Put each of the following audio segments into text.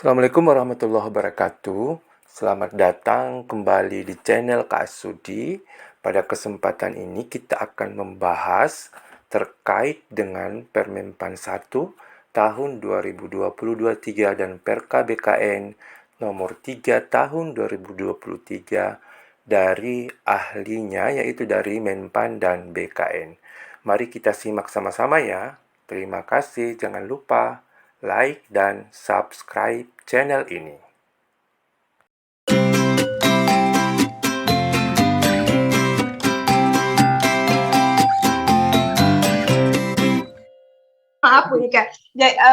Assalamualaikum warahmatullahi wabarakatuh. Selamat datang kembali di channel Kak Sudi. Pada kesempatan ini kita akan membahas terkait dengan Permenpan 1 tahun 2023 dan Perka BKN nomor 3 tahun 2023 dari ahlinya, yaitu dari Menpan dan BKN. Mari kita simak sama-sama ya. Terima kasih, jangan lupa like dan subscribe channel ini. Maaf Bu Ika.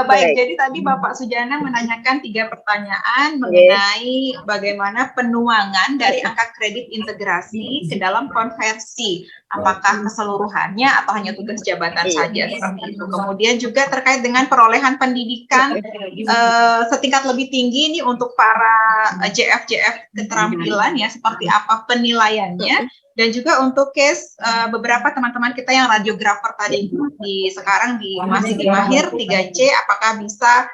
Baik, jadi tadi Bapak Sujana menanyakan 3 pertanyaan mengenai bagaimana penuangan dari angka kredit integrasi ke dalam konversi. Apakah keseluruhannya atau hanya tugas jabatan saja seperti itu. Kemudian juga terkait dengan perolehan pendidikan setingkat lebih tinggi ini untuk para JF-JF keterampilan ya, seperti apa penilaiannya. Dan juga untuk case beberapa teman-teman kita yang radiografer tadi sekarang masih di Mahir 3C, apakah bisa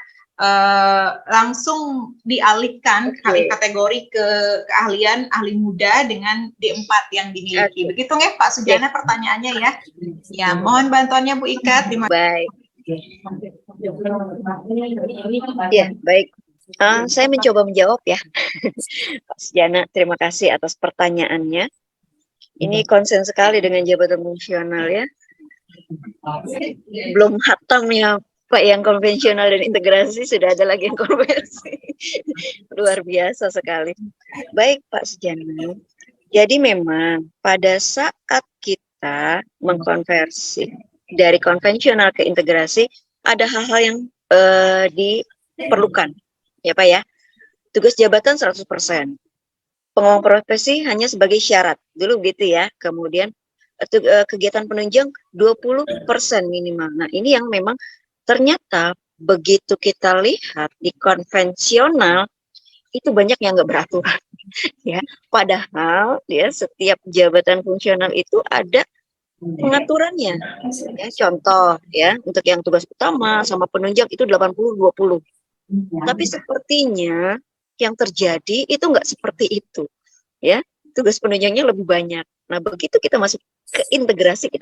langsung dialihkan kategori ke keahlian ahli muda dengan D4 yang dimiliki. Begitu nggak Pak Sujana pertanyaannya ya? Ya, mohon bantuannya Bu Ika. Terima kasih. Ya, baik. Saya mencoba menjawab ya. Pak Sujana, terima kasih atas pertanyaannya. Ini konsen sekali dengan jabatan fungsional ya. Belum hatam ya Pak yang konvensional dan integrasi, sudah ada lagi yang konversi. Luar biasa sekali. Baik Pak Sujana. Jadi memang pada saat kita mengkonversi dari konvensional ke integrasi, ada hal-hal yang diperlukan. Ya Pak ya. Tugas jabatan 100%. Pengawal profesi hanya sebagai syarat dulu gitu ya. Kemudian kegiatan penunjang 20% minimal. Nah, ini yang memang ternyata begitu kita lihat di konvensional itu banyak yang nggak beraturan ya. Padahal ya setiap jabatan fungsional itu ada pengaturannya. Ya, contoh ya, untuk yang tugas utama sama penunjang itu 80-20. Tapi sepertinya yang terjadi itu nggak seperti itu ya, tugas penunjangnya lebih banyak. Nah begitu kita masuk ke integrasi itu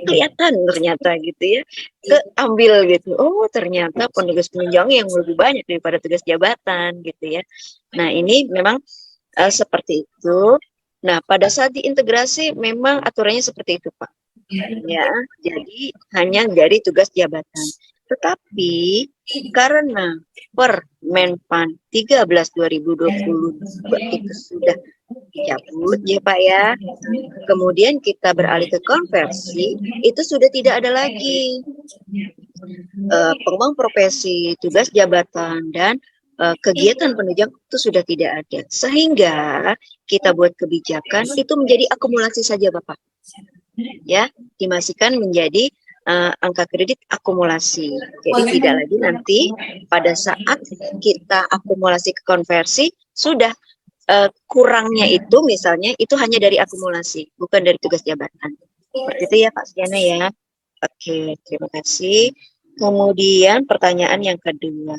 kelihatan ternyata gitu ya, keambil gitu, oh ternyata penugas penunjang yang lebih banyak daripada tugas jabatan gitu ya. Nah ini memang seperti itu. Nah pada saat diintegrasi memang aturannya seperti itu Pak ya, jadi hanya dari tugas jabatan. Tetapi karena Permenpan 13/2020 itu sudah dicabut ya Pak ya, kemudian kita beralih ke konversi, itu sudah tidak ada lagi pengembang profesi, tugas jabatan, dan kegiatan penunjang itu sudah tidak ada. Sehingga kita buat kebijakan itu menjadi akumulasi saja Bapak. Ya, dimasukkan menjadi angka kredit akumulasi. Jadi tidak lagi nanti pada saat kita akumulasi ke konversi sudah kurangnya itu misalnya itu hanya dari akumulasi, bukan dari tugas jabatan. Seperti itu ya Pak Sujana ya. Oke, terima kasih. Kemudian pertanyaan yang kedua.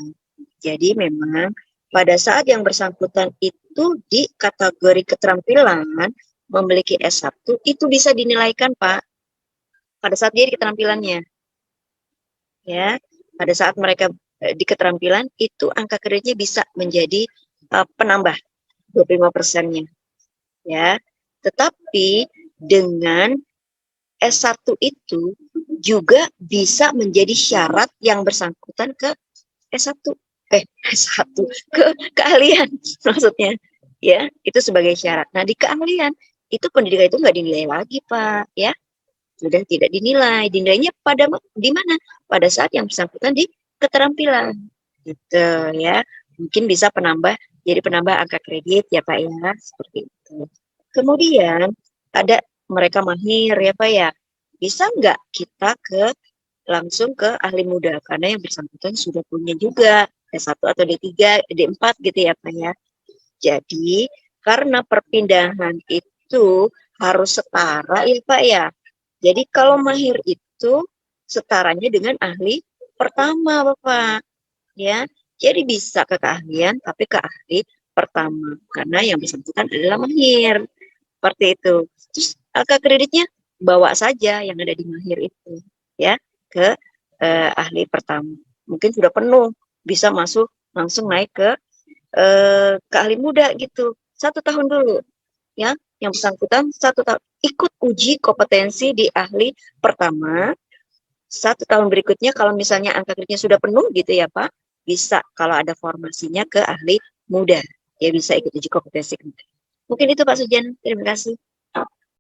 Jadi memang pada saat yang bersangkutan itu di kategori keterampilan memiliki S1 itu bisa dinilaikan Pak pada saat dia di keterampilannya. Ya, pada saat mereka di keterampilan itu angka kreditnya bisa menjadi penambah 25%-nya. Ya. Tetapi dengan S1 itu juga bisa menjadi syarat yang bersangkutan ke S1 S1 ke keahlian maksudnya. Ya, itu sebagai syarat. Nah, di keahlian itu pendidikan itu nggak dinilai lagi Pak ya, sudah tidak dinilai. Dinilainya pada di mana? Pada saat yang bersangkutan di keterampilan gitu ya, mungkin bisa jadi penambah angka kredit ya Pak ya, seperti itu. Kemudian ada mereka mahir ya Pak ya, bisa nggak kita langsung ke ahli muda karena yang bersangkutan sudah punya juga S1 atau D3, D4 gitu ya Pak ya. Jadi karena perpindahan itu harus setara ya Pak ya. Jadi kalau mahir itu setaranya dengan ahli pertama Bapak. Ya, Jadi bisa ke keahlian, tapi ke ahli pertama. Karena yang bersangkutan adalah mahir. Seperti itu. Terus angka kreditnya bawa saja yang ada di mahir itu. Ya, ke ahli pertama. Mungkin sudah penuh, bisa masuk langsung naik ke ahli muda gitu. 1 tahun dulu. Ya, yang bersangkutan 1 tahun. Ikut uji kompetensi di ahli pertama. 1 tahun berikutnya kalau misalnya angka kreditnya sudah penuh gitu ya Pak, bisa kalau ada formasinya ke ahli muda. Ya bisa ikut uji kompetensi. Mungkin itu Pak Sujan. Terima kasih.